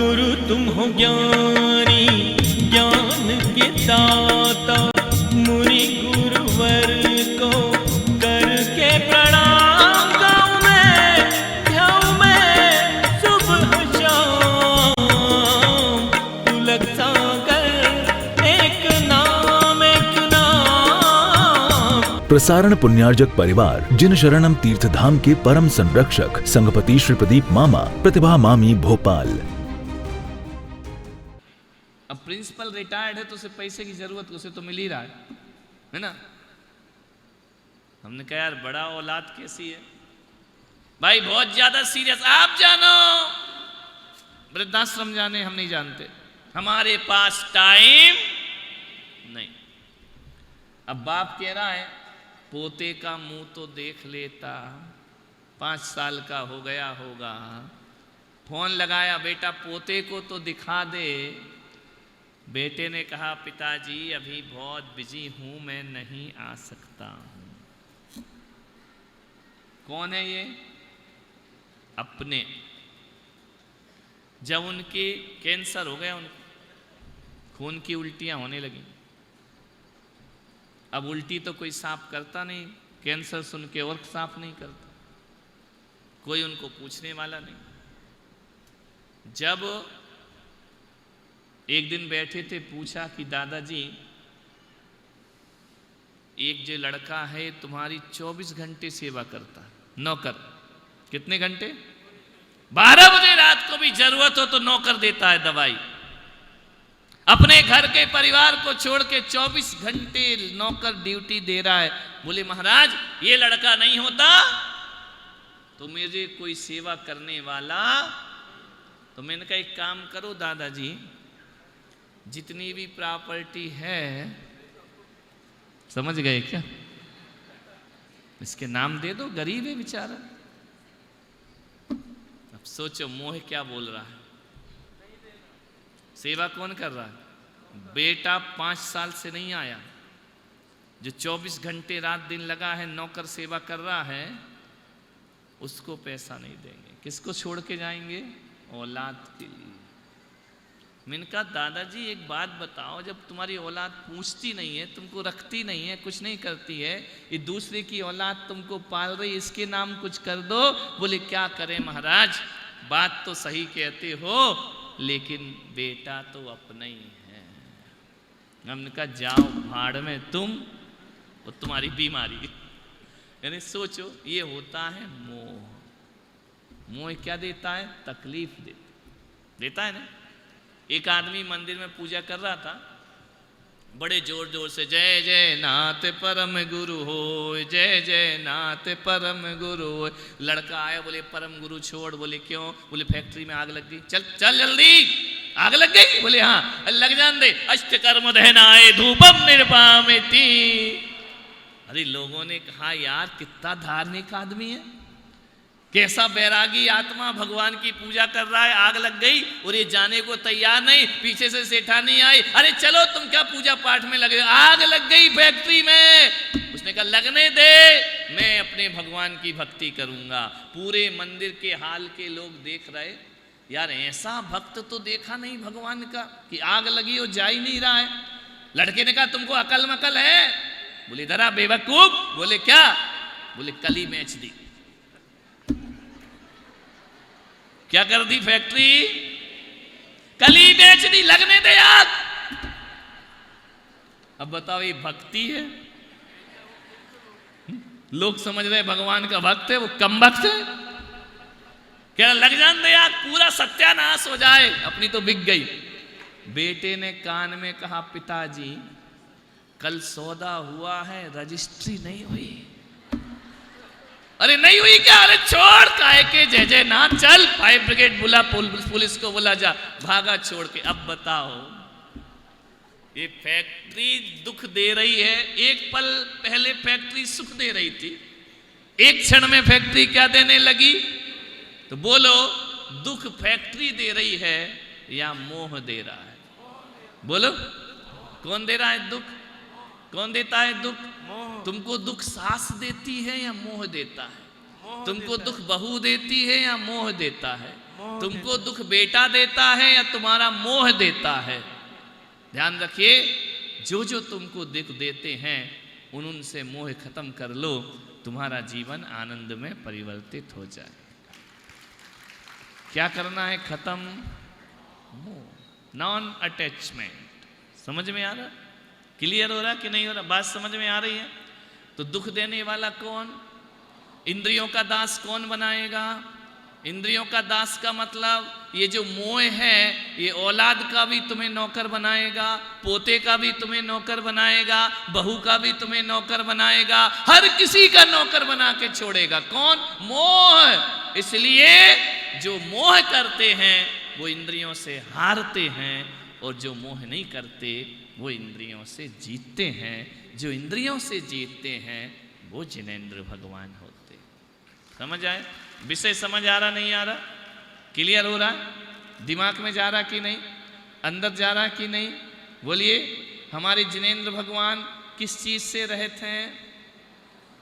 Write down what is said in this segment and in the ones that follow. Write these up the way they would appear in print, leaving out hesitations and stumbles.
गुरु तुम हो ज्ञानी ज्ञान के दाता, मुनि गुरुवर को करके प्रणाम गाऊं मैं सुबह शाम। पुलक सागर एक नाम प्रसारण पुण्यार्जक परिवार जिन शरणम तीर्थ धाम के परम संरक्षक संघपति श्री प्रदीप मामा, प्रतिभा मामी, भोपाल। अब प्रिंसिपल रिटायर्ड है तो उसे पैसे की जरूरत उसे तो मिल ही रहा है ना। हमने कहा यार बड़ा औलाद कैसी है भाई, बहुत ज्यादा सीरियस। आप जानो वृद्धाश्रम जाने, हम नहीं जानते, हमारे पास टाइम नहीं। अब बाप कह रहा है पोते का मुंह तो देख लेता, 5 साल का हो गया होगा, फोन लगाया बेटा पोते को तो दिखा दे। बेटे ने कहा पिताजी अभी बहुत बिजी हूं, मैं नहीं आ सकता हूं। कौन है ये? अपने। जब उनके कैंसर हो गया, उनको खून की उल्टियां होने लगी। अब उल्टी तो कोई साफ करता नहीं, कैंसर सुन के और साफ नहीं करता, कोई उनको पूछने वाला नहीं। जब एक दिन बैठे थे, पूछा कि दादाजी एक जो लड़का है तुम्हारी 24 घंटे सेवा करता है, नौकर। कितने घंटे? 12 बजे रात को भी जरूरत हो तो नौकर देता है दवाई। अपने घर के परिवार को छोड़ के 24 घंटे नौकर ड्यूटी दे रहा है। बोले महाराज ये लड़का नहीं होता तो मुझे कोई सेवा करने वाला। तो मैंने कहा एक काम करो दादाजी, जितनी भी प्रॉपर्टी है, समझ गए क्या, इसके नाम दे दो, गरीब है बेचारा। अब सोचो मोह क्या बोल रहा है। सेवा कौन कर रहा है? बेटा 5 साल से नहीं आया, जो 24 घंटे रात दिन लगा है नौकर सेवा कर रहा है, उसको पैसा नहीं देंगे। किसको छोड़ के जाएंगे? औलाद के लिए। मैंने कहा दादाजी एक बात बताओ, जब तुम्हारी औलाद पूछती नहीं है, तुमको रखती नहीं है, कुछ नहीं करती है, ये दूसरे की औलाद तुमको पाल रही, इसके नाम कुछ कर दो। बोले क्या करें महाराज, बात तो सही कहते हो, लेकिन बेटा तो अपना ही है। हमने कहा जाओ भाड़ में तुम और तुम्हारी बीमारी। यानी सोचो ये होता है मोह। मोह क्या देता है? तकलीफ देता है ना। एक आदमी मंदिर में पूजा कर रहा था, बड़े जोर जोर से जय जय नाथ परम गुरु हो, जय जय नाथ परम गुरु हो। लड़का आया, बोले परम गुरु छोड़। बोले क्यों? बोले फैक्ट्री में आग लग गई। चल चल जल्दी, आग लग गई? बोले हाँ। लग जान दे। अष्ट कर्म दहनाए धूपम निर्वापयति। अरे लोगों ने कहा यार कितना धार्मिक आदमी है, कैसा बैरागी आत्मा, भगवान की पूजा कर रहा है, आग लग गई और ये जाने को तैयार नहीं। पीछे से सेठानी आई, अरे चलो तुम क्या पूजा पाठ में लगे, आग लग गई फैक्ट्री में। उसने कहा लगने दे, मैं अपने भगवान की भक्ति करूंगा। पूरे मंदिर के हाल के लोग देख रहे, यार ऐसा भक्त तो देखा नहीं भगवान का कि आग लगी और जा ही नहीं रहा है। लड़के ने कहा तुमको अकल मकल है? बोले जरा बेवकूफ। बोले क्या? बोले कली बेच दी। क्या कर दी? फैक्ट्री कली बेच दी। लगने दे यार। अब बताओ ये भक्ति है? लोग समझ रहे भगवान का भक्त है, वो कम भक्त है। क्या लग जान दे यार, पूरा सत्यानाश हो जाए। अपनी तो बिक गई। बेटे ने कान में कहा पिताजी कल सौदा हुआ है, रजिस्ट्री नहीं हुई। अरे नहीं हुई क्या? अरे छोड़, काहे के जय जय ना, चल फायर ब्रिगेड बुला, पुलिस को बुला, जा। भागा छोड़ के। अब बताओ ये फैक्ट्री दुख दे रही है, एक पल पहले फैक्ट्री सुख दे रही थी, एक क्षण में फैक्ट्री क्या देने लगी? तो बोलो दुख फैक्ट्री दे रही है या मोह दे रहा है? बोलो कौन दे रहा है दुख? कौन देता है दुख? तुमको दुख सास देती है या मोह देता है? तुमको दुख बहू देती है या मोह देता है? तुमको दुख बेटा देता है या तुम्हारा मोह देता है? ध्यान रखिए, जो जो तुमको दुख देते हैं उनसे मोह खत्म कर लो, तुम्हारा जीवन आनंद में परिवर्तित हो जाए। क्या करना है? खत्म मोह, नॉन अटैचमेंट। समझ में आ रहा? क्लियर हो रहा कि नहीं हो रहा? बात समझ में आ रही है? तो दुख देने वाला कौन? इंद्रियों का दास कौन बनाएगा? इंद्रियों का दास का मतलब ये जो मोह है, ये औलाद का भी तुम्हें नौकर बनाएगा, पोते का भी तुम्हें नौकर बनाएगा, बहू का भी तुम्हें नौकर बनाएगा, हर किसी का नौकर बना के छोड़ेगा। कौन? मोह। इसलिए जो मोह करते हैं वो इंद्रियों से हारते हैं, और जो मोह नहीं करते वो इंद्रियों से जीतते हैं। जो इंद्रियों से जीतते हैं वो जिनेंद्र भगवान होते। समझ आए? विषय समझ आ रहा नहीं आ रहा? क्लियर हो रहा? दिमाग में जा रहा कि नहीं? अंदर जा रहा कि नहीं? बोलिए, हमारे जिनेंद्र भगवान किस चीज से रहित हैं?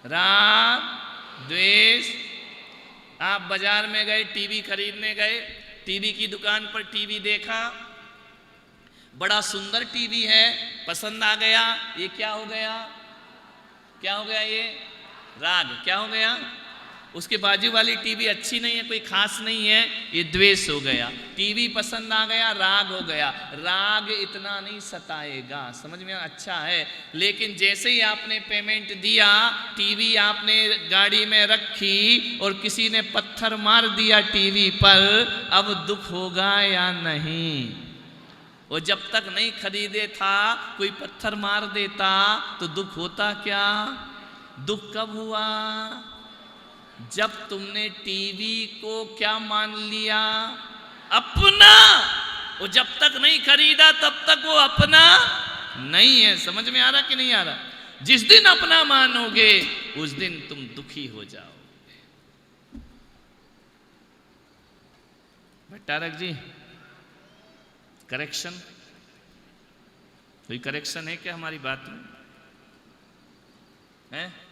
राग द्वेष। आप बाजार में गए, टीवी खरीदने गए, टीवी की दुकान पर टीवी देखा, बड़ा सुंदर टीवी है, पसंद आ गया, ये क्या हो गया? क्या हो गया? ये राग। क्या हो गया? उसके बाजू वाली टीवी अच्छी नहीं है, कोई खास नहीं है, ये द्वेष हो गया। टीवी पसंद आ गया, राग हो गया। राग इतना नहीं सताएगा, समझ में? अच्छा है, लेकिन जैसे ही आपने पेमेंट दिया, टीवी आपने गाड़ी में रखी और किसी ने पत्थर मार दिया टीवी पर, अब दुख होगा या नहीं? वो जब तक नहीं खरीदे था, कोई पत्थर मार देता तो दुख होता क्या? दुख कब हुआ? जब तुमने टीवी को क्या मान लिया? अपना। वो जब तक नहीं खरीदा तब तक वो अपना नहीं है। समझ में आ रहा कि नहीं आ रहा? जिस दिन अपना मानोगे उस दिन तुम दुखी हो जाओ। भट्टारक जी, करेक्शन? कोई करेक्शन है क्या हमारी बात में? है?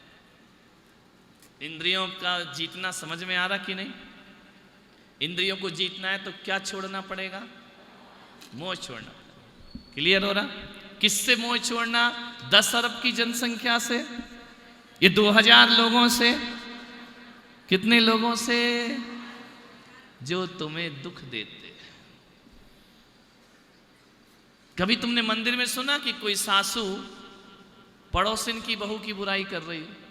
इंद्रियों का जीतना समझ में आ रहा कि नहीं? इंद्रियों को जीतना है तो क्या छोड़ना पड़ेगा? मोह छोड़ना। क्लियर हो रहा? किससे मोह छोड़ना? 10 अरब की जनसंख्या से, ये 2000 लोगों से। कितने लोगों से? जो तुम्हें दुख देते। कभी तुमने मंदिर में सुना कि कोई सासू पड़ोसिन की बहू की बुराई कर रही है?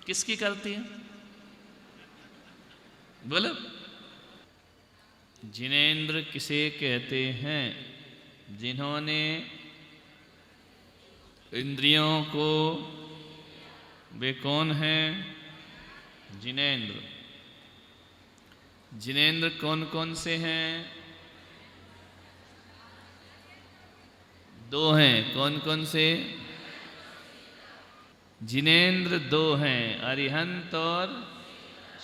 किसकी करती है? बोलो। जिनेंद्र किसे कहते हैं? जिन्होंने इंद्रियों को, वे कौन हैं? जिनेंद्र। जिनेंद्र कौन कौन से हैं? 2 हैं। कौन कौन से? जिनेंद्र 2 हैं, अरिहंत और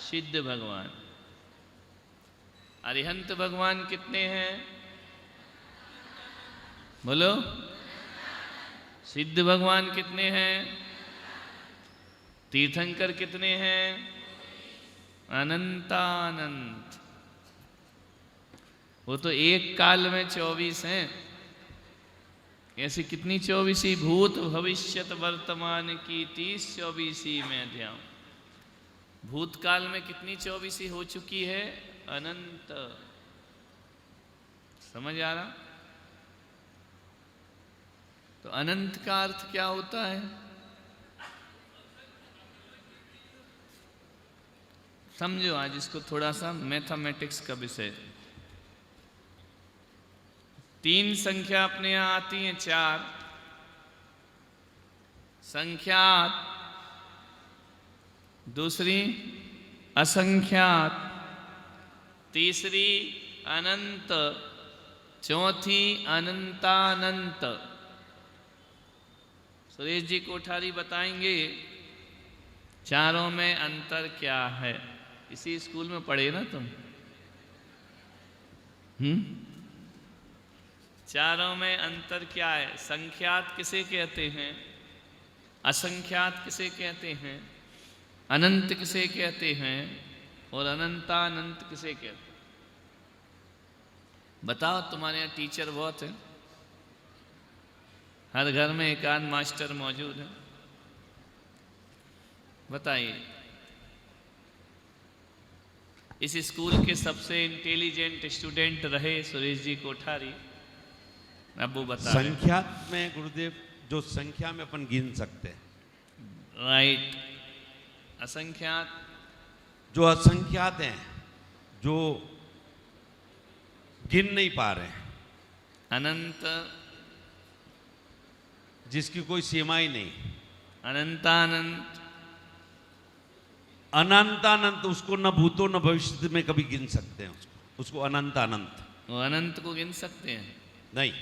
सिद्ध भगवान। अरिहंत भगवान कितने हैं? बोलो। सिद्ध भगवान कितने हैं? तीर्थंकर कितने हैं? अनंतानंत। वो तो एक काल में 24 हैं। ऐसी कितनी 24? भूत भविष्यत वर्तमान की 30-24 में अध्याय। भूतकाल में कितनी 24 हो चुकी है? अनंत। समझ आ रहा? तो अनंत का अर्थ क्या होता है? समझो, आज इसको थोड़ा सा मैथमेटिक्स का विषय। 3 संख्या अपने यहां आती हैं, 4 संख्यात, दूसरी असंख्यात, तीसरी अनंत, चौथी अनंतानंत। सुरेश जी कोठारी बताएंगे चारों में अंतर क्या है। इसी स्कूल में पढ़े ना तुम? चारों में अंतर क्या है? संख्यात किसे कहते हैं? असंख्यात किसे कहते हैं? अनंत किसे कहते हैं? और अनंतानंत किसे कहते हैं? बताओ, तुम्हारे यहाँ टीचर बहुत है, हर घर में एक आध मास्टर मौजूद है। बताइए, इस स्कूल के सबसे इंटेलिजेंट स्टूडेंट रहे सुरेश जी कोठारी। अब वो बता रहे हैं। संख्या में गुरुदेव, जो संख्या में अपन गिन सकते हैं, राइट। असंख्यात, जो असंख्यात हैं, जो गिन नहीं पा रहे हैं, अनंत, जिसकी कोई सीमा ही नहीं, अनंतानंत, अनंतानंत, उसको न भूतो न भविष्य में कभी गिन सकते हैं, उसको अनंत अनंत वो अनंत को गिन सकते हैं। नहीं।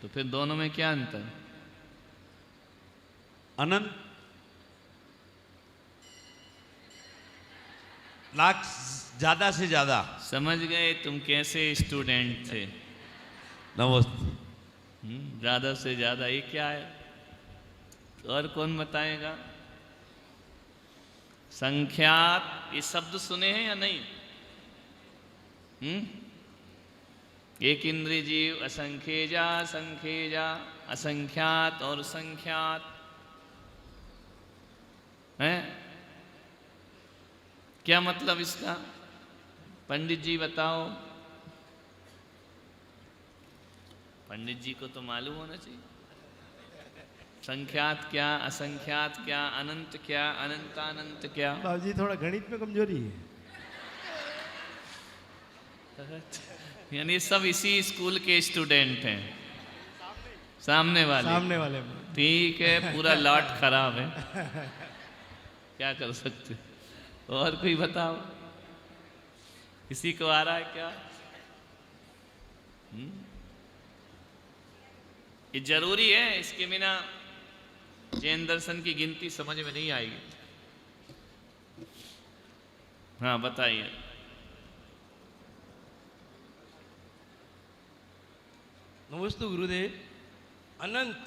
तो फिर दोनों में क्या अंतर? अनंत लाख ज्यादा से ज्यादा। समझ गए तुम कैसे स्टूडेंट थे। नमस्ते। ज्यादा से ज्यादा ये क्या है? और कौन बताएगा? संख्यात, ये शब्द सुने हैं या नहीं? एक इंद्रिय जीव, असंख्येजा, संख्येजा, असंख्यात और संख्यात है। क्या मतलब इसका? पंडित जी बताओ। पंडित जी को तो मालूम होना चाहिए। संख्यात क्या, असंख्यात क्या, अनंत क्या, अनंतानंत क्या? बाबूजी थोड़ा गणित में कमजोरी है। यानी सब इसी स्कूल के स्टूडेंट हैं। सामने वाले में। ठीक है, पूरा लॉट खराब है, क्या कर सकते। और कोई बताओ, किसी को आ रहा है क्या? ये जरूरी है, इसके बिना जैन दर्शन की गिनती समझ में नहीं आएगी। हाँ बताइए। नमस्ते गुरुदेव। अनंत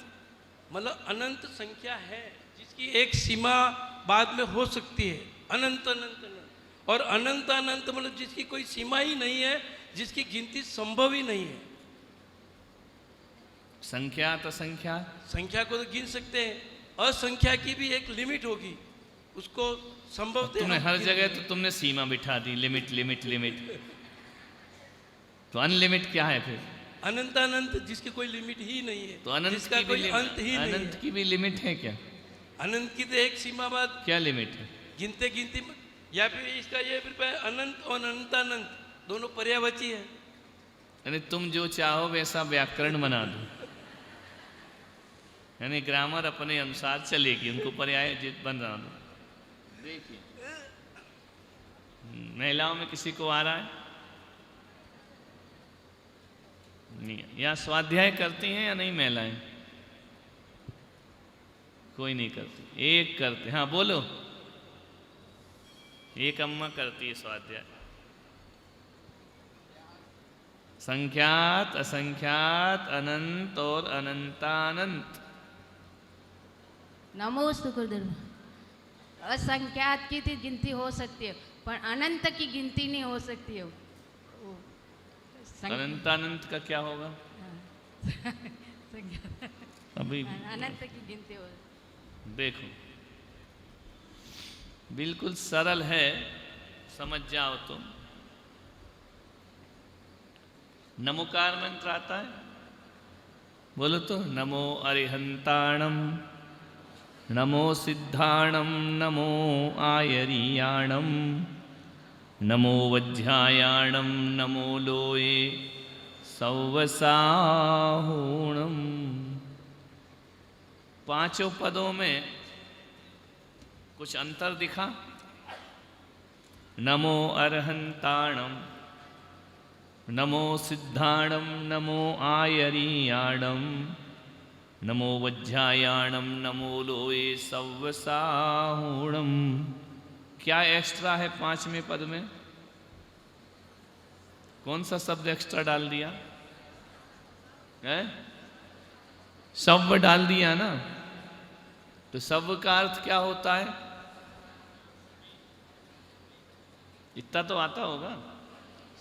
मतलब अनंत संख्या है जिसकी एक सीमा बाद में हो सकती है। अनंत अनंत अनंत। और अनंत अनंत मतलब जिसकी कोई सीमा ही नहीं है, जिसकी गिनती संभव ही नहीं है। संख्यात असंख्यात, संख्या को तो गिन सकते हैं, असंख्या की भी एक लिमिट होगी, उसको संभव तुमने हर जगह तो तुमने सीमा बिठा दी, लिमिट लिमिट लिमिट। तो अनलिमिट क्या है फिर? अनंत अनंत जिसकी कोई लिमिट ही नहीं है, तो अनंत जिसका की भी कोई अंत ही नहीं अनंत है। की भी लिमिट है क्या? अनंत की तो एक सीमा बाद क्या लिमिट है? गिनते गिनती में, या फिर इसका ये फिर अनंत और अनंतानंत दोनों पर्यायवाची है। यानी तुम जो चाहो वैसा व्याकरण बना दो, यानी ग्रामर अपने अनुसार चलेगी, उनको पर्याय बना दो। देखिए, महिलाओं में किसी को आ रहा है? नहीं। या स्वाध्याय करती हैं या नहीं महिलाएं? कोई नहीं करती, एक करते। हाँ बोलो। एक अम्मा करती है स्वाध्याय। संख्यात, असंख्यात, अनंत और अनंतानंत। नमोस्तु गुरुदेव। असंख्यात की गिनती हो सकती है, पर अनंत की गिनती नहीं हो सकती है। अनंतानंत का क्या होगा? अभी अनंत की गिनती हो। देखो, बिल्कुल सरल है, समझ जाओ तो। नमोकार मंत्र आता है, बोलो तो। नमो अरिहंताणम, नमो सिद्धाणम, नमो आयरियाणम, नमो वज्रायाणम, नमो लोये सौवसाहूणम। पांचों पदों में कुछ अंतर दिखा? नमो अरहंताणम, नमो सिद्धाणम, नमो आयरियाणम, नमो वज्रायाणम, नमो लोये सौवसाहूणम। क्या एक्स्ट्रा है पांचवें पद में? कौन सा शब्द एक्स्ट्रा डाल दिया है? सव्व डाल दिया ना। तो सव्व का अर्थ क्या होता है? इतना तो आता होगा।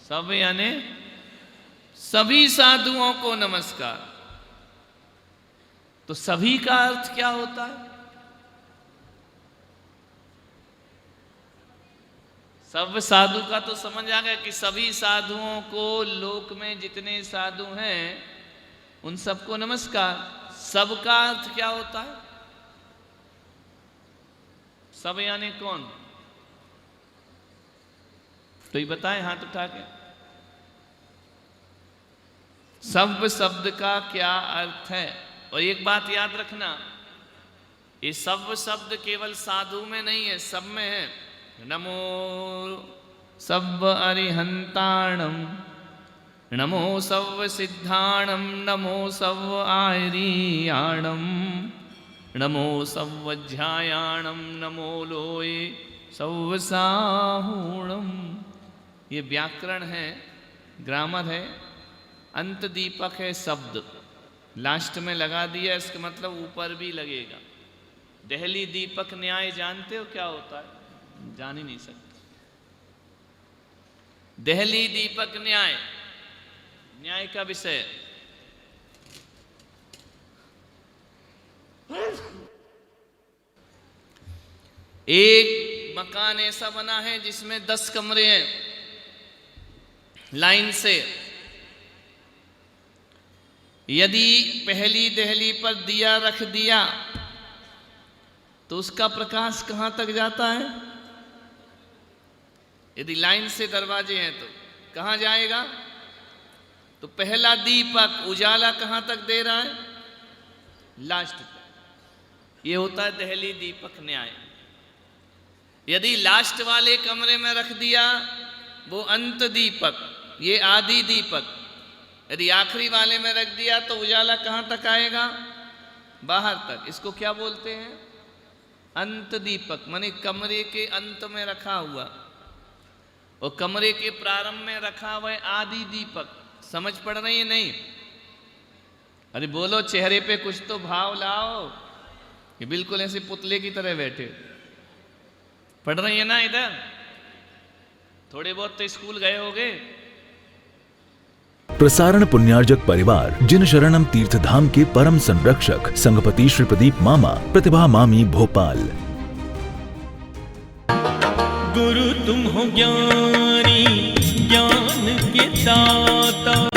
सव्व यानी सभी साधुओं को नमस्कार। तो सभी का अर्थ क्या होता है? सब साधु का तो समझ आ गया कि सभी साधुओं को, लोक में जितने साधु हैं उन सबको नमस्कार। सबका अर्थ क्या होता है? सब यानी कौन? तो ये बताएं हाथ उठा के। सब शब्द का क्या अर्थ है? और एक बात याद रखना, ये सब शब्द केवल साधु में नहीं है, सब में है। नमो सब अरिहंताणम, नमो सब सिद्धाणम, नमो सब आयरियाणम, नमो सब ध्यायाणम, नमो लोये सब साहूणम। ये व्याकरण है, ग्रामर है। अंत दीपक है शब्द, लास्ट में लगा दिया, इसका मतलब ऊपर भी लगेगा। दहली दीपक न्याय जानते हो क्या होता है? जान ही नहीं सकते। दहली दीपक न्याय, न्याय का विषय। एक मकान ऐसा बना है जिसमें 10 कमरे हैं लाइन से। यदि पहली दहली पर दिया रख दिया तो उसका प्रकाश कहां तक जाता है? यदि लाइन से दरवाजे हैं तो कहां जाएगा? तो पहला दीपक उजाला कहां तक दे रहा है? लास्ट तक। ये होता है दहली दीपक न्याय। यदि लास्ट वाले कमरे में रख दिया वो अंत दीपक, ये आदि दीपक। यदि आखिरी वाले में रख दिया तो उजाला कहां तक आएगा? बाहर तक। इसको क्या बोलते हैं? अंत दीपक। माने कमरे के अंत में रखा हुआ और कमरे के प्रारंभ में रखा हुआ आदि दीपक। समझ पड़ रही है? नहीं? अरे बोलो, चेहरे पे कुछ तो भाव लाओ। ये बिल्कुल ऐसे पुतले की तरह बैठे। पढ़ रही है ना? इधर थोड़े बहुत तो स्कूल गए होगे। प्रसारण पुण्यार्जक परिवार जिन शरणम तीर्थधाम के परम संरक्षक संघपति श्री प्रदीप मामा, प्रतिभा मामी, भोपाल। गुरु तुम हो ज्ञानी, ज्ञान के दाता।